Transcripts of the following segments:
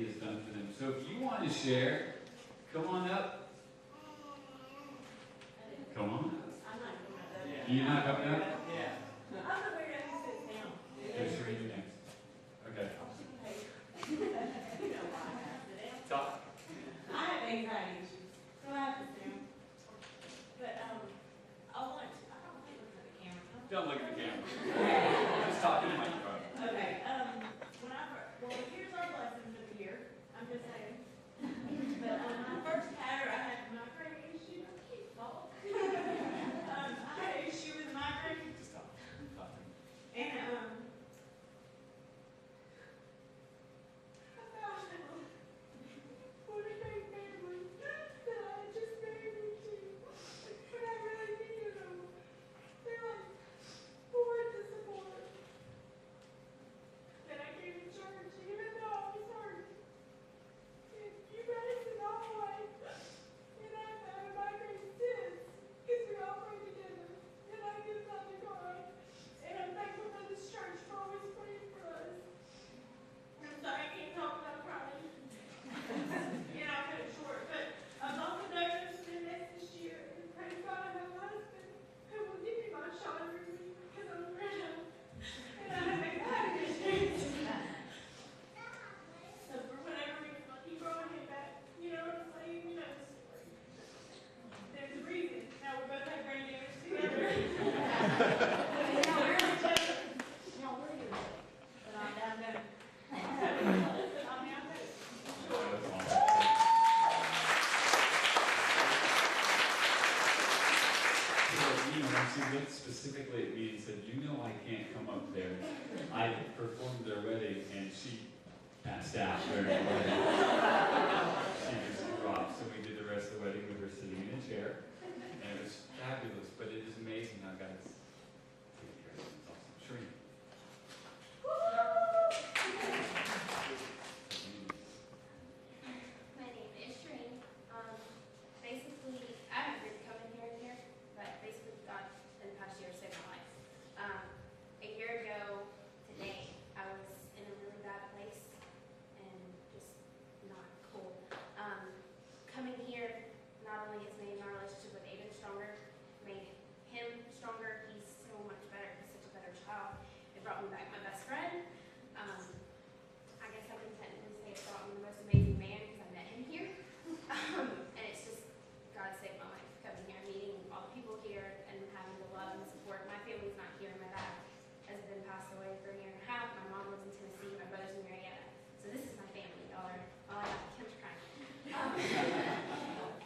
he has done for them. So if you want to share, come on up. Come on up. I'm not coming up there. You're not coming up? Yeah. I'm not where I sit down. Okay, sure, you next. Okay. You know why I have to sit down. Talk. I have anxiety issues, so I have to sit down. But, I don't like looking at the camera. Don't look at the camera. Just talk to the microphone. Okay, here's our lesson for the year. I'm just saying. But when I first had her, I had migraine issue. I keep falling. I had an issue with migraine. Just talk. And, I found what a great family that I just married into. But I really needed them. They're like board to support. That I came to church, even though I was hurt. And you guys in all way. And I've had a migraine since. Because we all pray together. And I give that to God. And I'm thankful for this church for always praying for us. I'm sorry I can't talk about crying. And I'll cut it short. But I've also noticed in this year, and praise God, I have a husband who will give me my shot every week because I'm around. And I have anxiety issues. So for whatever reason, I'll keep bringing him back. You know what I'm saying? You know the story. There's a reason. Now we both have brain damage together. No, we're here. But I'm down there. I'm down there. She looked specifically at me and said, "You know I can't come up there. I performed their wedding," and she passed out during the wedding. She just dropped. So we did the rest of the wedding with her sitting in a chair, and it was fabulous. But it is amazing how God's taking care of it. It's awesome. Shereen. My name is Shereen. Basically, I haven't really come in here, but basically God in the past year saved my life. A year ago today, I was in a really bad place and just not cool. Coming here not only has made my relationship with Aiden stronger, made him stronger. He's so much better. He's such a better child. It brought me back my best friend. I guess I can technically say it brought me the most amazing man because I met him here. And it's just, God saved my life coming here, meeting all the people here, and having the love and support. My family's not here. My dad has been passed away for a year and a half. My mom lives in Tennessee. My brother's in Marietta. So this is my family, y'all are all I got. Kim's crying.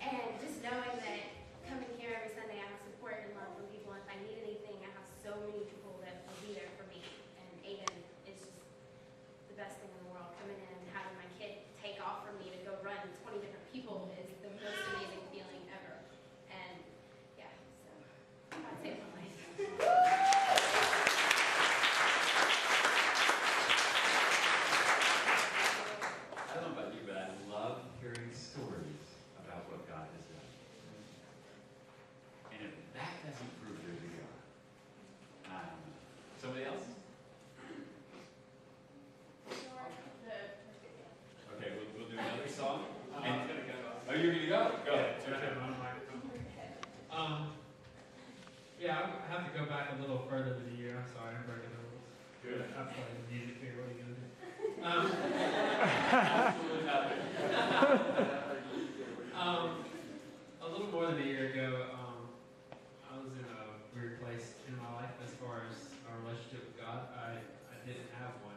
And just knowing that coming here every Sunday, I have support and love from people. If I need anything, I have so many people that will be there for me. And Aiden is just the best thing in the world. Coming in and having my kid take off from me to go run 20 different people is the most amazing feeling ever. And yeah, so God saved my life. I don't know about you, but I love hearing stories about what God has done. And if that doesn't prove who we are, I don't know. Somebody else? Okay, we'll do another song. I'm going to go. Oh, you're going to go? Go ahead. Do I have my microphone? Yeah, I have to go back a little further than a year. I'm sorry, I'm breaking the rules. Good. I'm playing the music here. What are you going to do? A little more than a year ago, I was in a weird place in my life as far as our relationship with God. I didn't have one.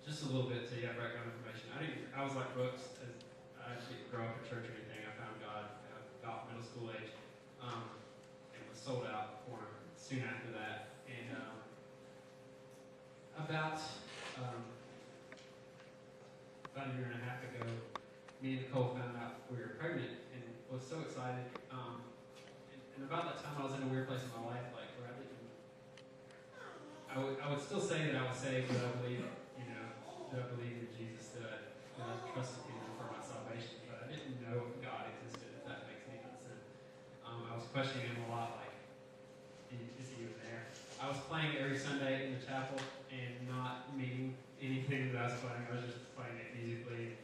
Just a little bit to background information. I was like Brooks. I didn't grow up in church or anything. I found God about middle school age. And was sold out for him soon after that. And about a year and a half ago, me and Nicole found out we were pregnant and was so excited. And about that time, I was in a weird place in my life, like where I would still say that I was saved, but I believe, that I believe in Jesus, that I trusted Him for my salvation, but I didn't know if God existed, if that makes any sense. I was questioning Him a lot, like, is He even there? I was playing every Sunday in the chapel and not meaning anything that I was playing. I was just playing it musically,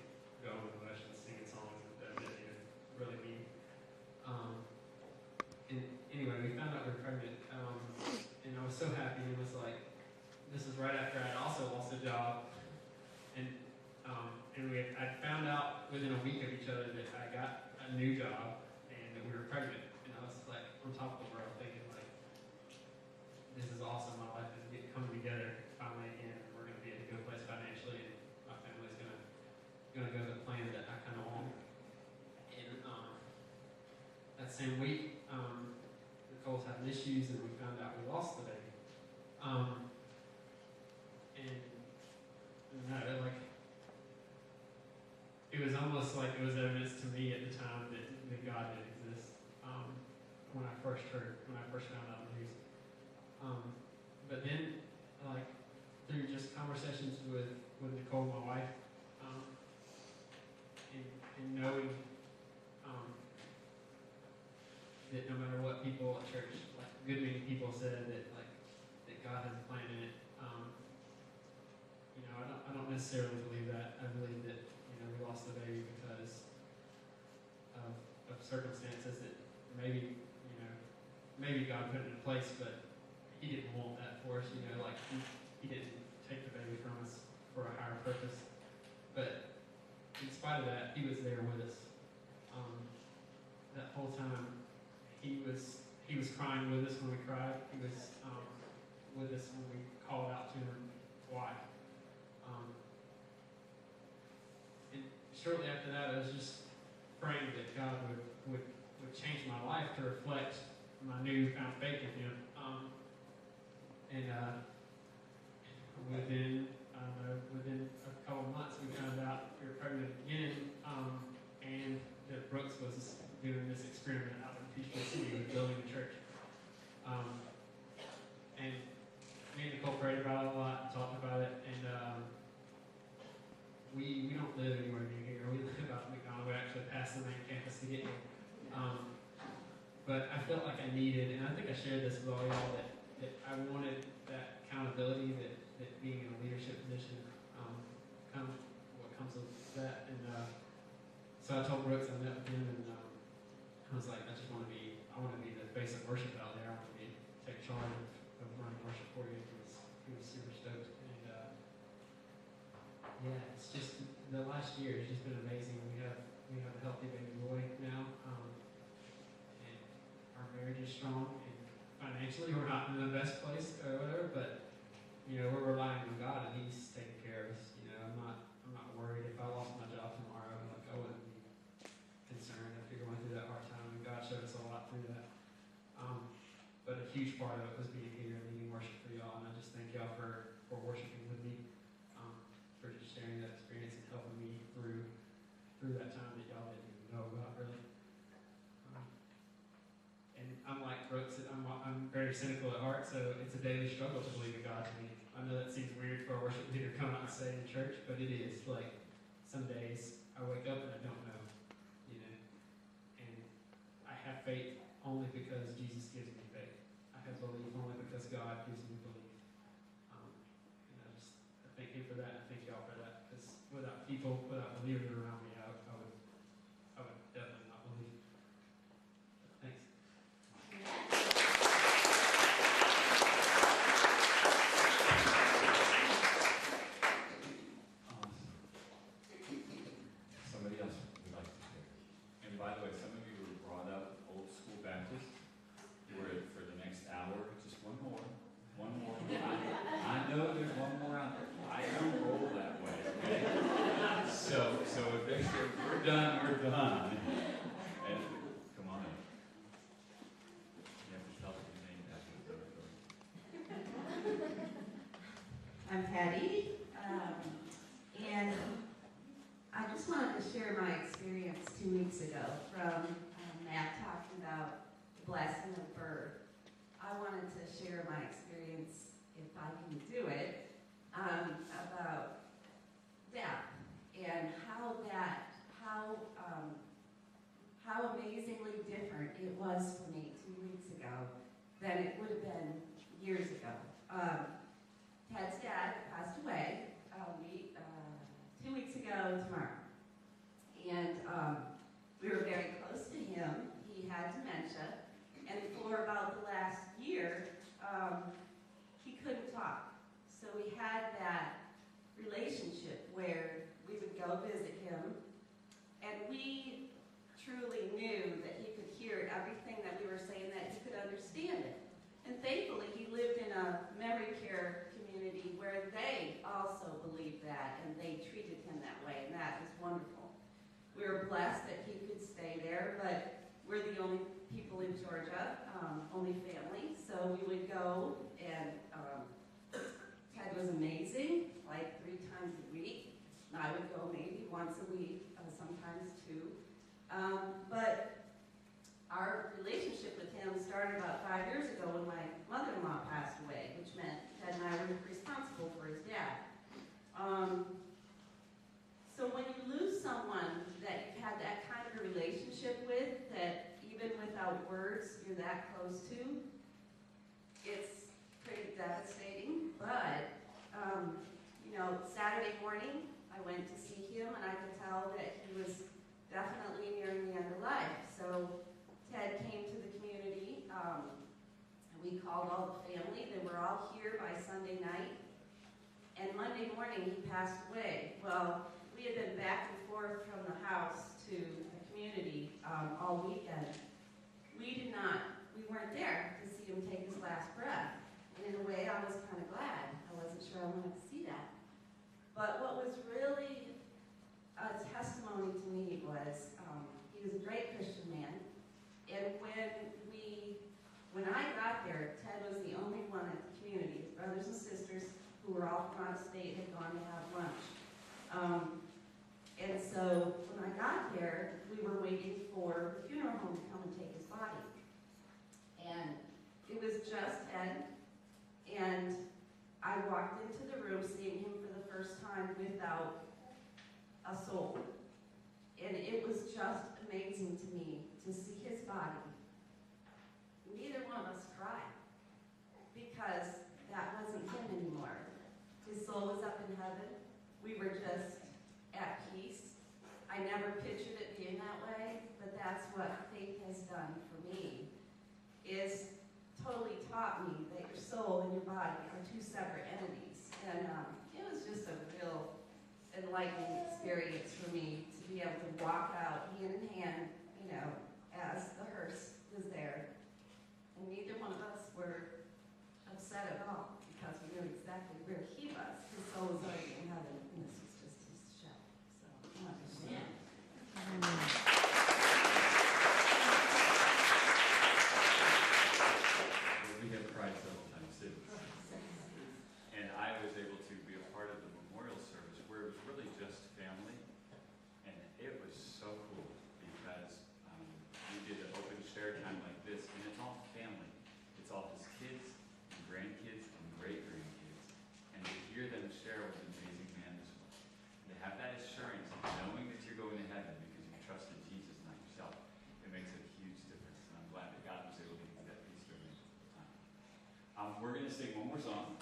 going with the motions, singing songs that didn't even really mean. And anyway, we found out we were pregnant, and I was so happy. It was like, this is right after I had also lost a job, and I found out within a week of each other that I got a new job and that we were pregnant, and I was like on top of the world, thinking like, this is awesome. My life is coming together finally again, and we're going to be in a good place financially, and my family's going to go the plan that I kind of want. And that same week, Nicole's having issues, and we found out we lost the baby. It was almost like it was evidence to me at the time that God did exist. When I first found out the news. But then, like, through just conversations with Nicole, my wife, and knowing that no matter what people at church, like a good many people said that God has a plan in it. I don't necessarily believe that. I believe that we lost the baby because of circumstances that maybe God put it in place, but He didn't want that for us. He didn't take the baby from us for a higher purpose. But in spite of that, He was there with us. That whole time, He was crying with us when we cried. He was with us when we called out to Him why. And shortly after that, I was just praying that God would change my life to reflect my newfound faith in Him. Within a couple of months, we found out we were pregnant again, and that Brooks was doing this experiment out in PTC with building a church. And me and Nicole prayed about it a lot and talked about it, and we don't live anywhere near here. We live out in McDonald. We actually passed the main campus to get here. But I felt like I needed, and I think I shared this with all y'all, that I wanted that accountability, that being in a leadership position, what comes with that. And so I told Brooks, I met with him, and I was like, I want to be the face of worship out there. I want to take charge of running worship for you. He was super stoked. And it's just, the last year has just been amazing. We have a healthy baby boy now, and our marriage is strong, and financially we're not in the best place or whatever, but we're relying on God, and He's taking care of us. I'm not worried. If I lost my job tomorrow, I wouldn't be concerned if you're going through that hard time, and God showed us a lot through that. But a huge part of it was being here and leading worship for y'all, and I just thank y'all for worshiping with me, for just sharing that experience and helping me through that time that y'all didn't even know about, really. And I'm like Brooks, I'm very cynical at heart, so it's a daily struggle to believe in God to me. I know that seems weird for a worship leader to come out and say in church, but it is. Like, some days I wake up and I don't know, and I have faith only because Jesus gives me faith. I have belief only because God gives me belief. And I thank Him for that, and I thank y'all for that, because without believers around me, I would definitely not believe. Thanks. Somebody else would like to share. And by the way, some of you were brought up old school Baptist. You were for the next hour. Just one more. I know there's one more out there. I don't roll that way. Okay? So if we're done, we're done. And come on up. You have to tell us your name after the door. I'm Patty, and I just wanted to share my experience 2 weeks ago from Matt talking about the blessing of birth. I wanted to share my experience, if I can do it, about death and how amazingly different it was for me 2 weeks ago than it would have been years ago. Ted's dad passed away 2 weeks ago tomorrow. And we were very close to him. He had dementia. And for about the last year, he couldn't talk. So we had that relationship where we would go visit him, and we truly knew that he could hear everything that we were saying, that he could understand it. And thankfully, he lived in a memory care community where they also believed that, and they treated him that way, and that is wonderful. We were blessed that he could stay there, but we're the only people in Georgia, only family, so we would go, and Ted was amazing, like 3 times a week. And I would go maybe once a week, sometimes 2. But our relationship with him started about 5 years ago when my mother-in-law passed away, which meant Ted and I were responsible for his dad. So when you lose someone that you've had that kind of a relationship with, that even without words you're that close to, it's pretty devastating. But, Saturday morning I went to see him, and I could tell that he was definitely nearing the end of life. So Ted came to the community, and we called all the family. They were all here by Sunday night. And Monday morning he passed away. Well, we had been back and forth from the house to the community all weekend. We weren't there to see him take his last breath. And in a way, I was kind of glad. I wasn't sure I wanted to see that. But what was really a testimony to me was he was a great Christian man. And when I got there, Ted was the only one at the community. His brothers and sisters, who were all from out of state, had gone to have lunch. And so when I got there, we were waiting for the funeral home to come and take his body. And it was just Ted, and I walked into the room seeing him for the first time without a soul. And it was just amazing to me to see his body. Neither one of us cried, because that wasn't him anymore. His soul was up in heaven. We were just at peace. I never pictured it being that way, but that's what faith has done for me, is totally taught me that your soul and your body are 2 separate entities. And it was just a real enlightening experience for me to be able to walk out hand in hand, as the hearse was there. And neither one of us were upset at all, because we knew exactly where he was. His soul was already in heaven, and this was just his shell. So, I understand. We have cried several times too. And I was able to be a part of the memorial service where it was really just family. And it was so cool because we did an open share time like this, and it's all family. It's all his kids, and grandkids, and great-grandkids. And to hear them share what an amazing man this was. And to have that assurance of knowing that you're going to heaven because you trusted Jesus, not yourself, it makes a huge difference. And I'm glad that God was able to give you that peace during that time. We're going to sing one more song.